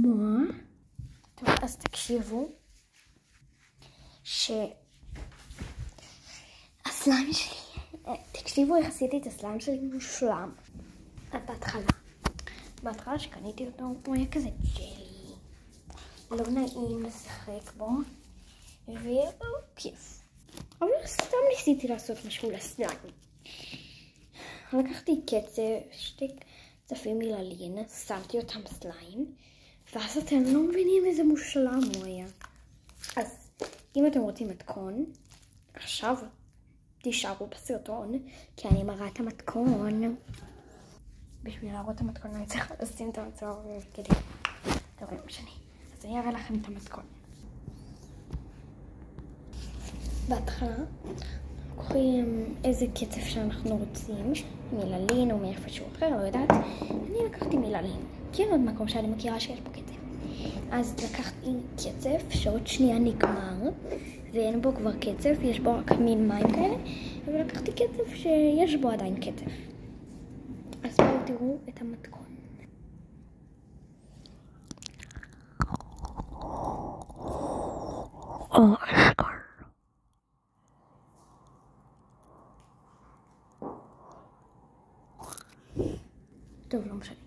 לשמוע. טוב, אז תקשיבו שהסליים שלי, תקשיבו איך עשיתי את הסליים שלי מושלם. בהתחלה שקניתי אותו הוא היה כזה ג'לי, לא נעים לשחק בו והוא כיף, אבל סתם ניסיתי לעשות משהו לסליים. לקחתי שתי קצפים מיללין, שמתי אותם בסליים, ואז אתם לא מבינים איזה מושלם הוא היה. אז אם אתם רוצים מתכון, עכשיו תישארו בסרטון, כי אני מראה את המתכון. בשביל להראות את המתכון אני צריכה לשים את המצור כדי... טוב, לא משנה. אז אני אראה לכם את המתכון. בהתחלה לוקחים איזה קצף שאנחנו רוצים, מיללין או מאיפשהו אחר, לא יודעת. אני לקחתי מיללין, כי אין עוד מקום שאני מכירה שיש בו קצף. אז לקחתי קצף שעוד שנייה נגמר, ואין בו כבר קצף, יש בו רק מין מים כאלה, ולקחתי קצף שיש בו עדיין קצף. אז בואו תראו את המתכון. טוב, לא משנה.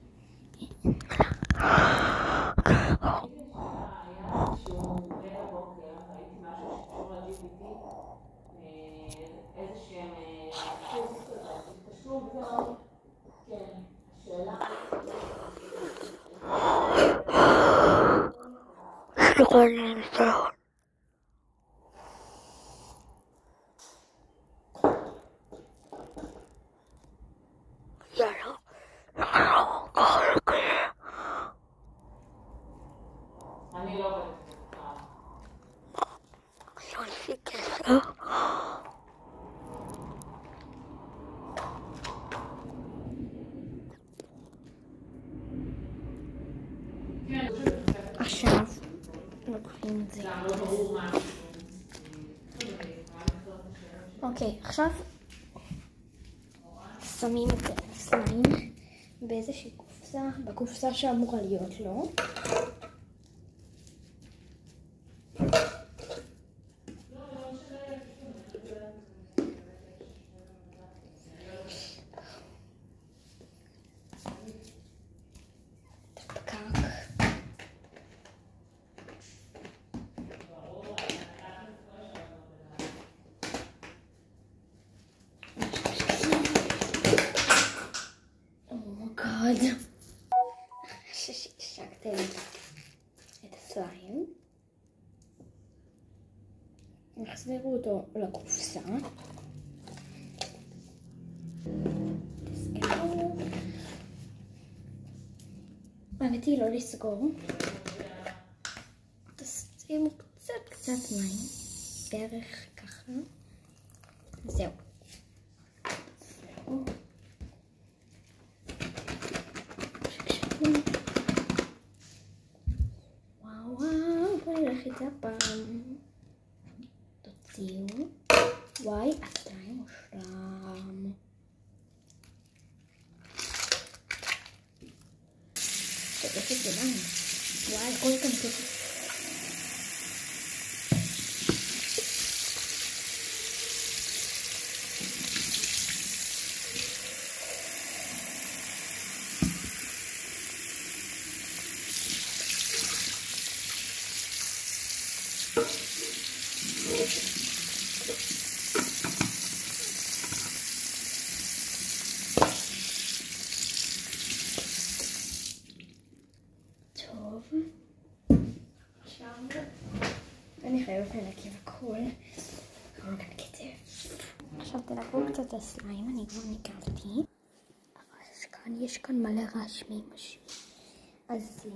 עכשיו לוקחים את זה. אוקיי, עכשיו שמים את הסליים באיזושהי קופסה, בקופסה שאמורה להיות לו. שהשקתם את הסליים, נחזירו אותו לקופסה, תסגרו, האמת היא לא לסגור, תשימו קצת מים, בערך ככה, זהו. בואי נלך את זה הפעם. תוציאו. וואי, הסליים מושלם. שתף את זה מים. וואי, הכל כאן כסף. טוב, עכשיו אני חייבת לנקב הכל, אבל כאן כתף. עכשיו תנקו קצת הסליים, אני כבר ניקבתי, אבל יש כאן מלא רעש ממשי, אז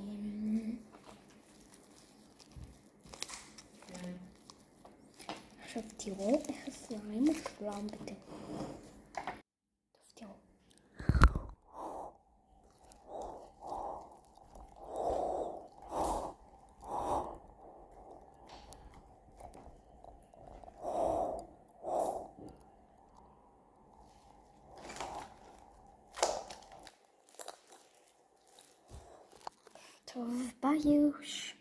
עכשיו תראו איך הסליים מושלם בטירוף. טוב, תראו. טוב. ביוש.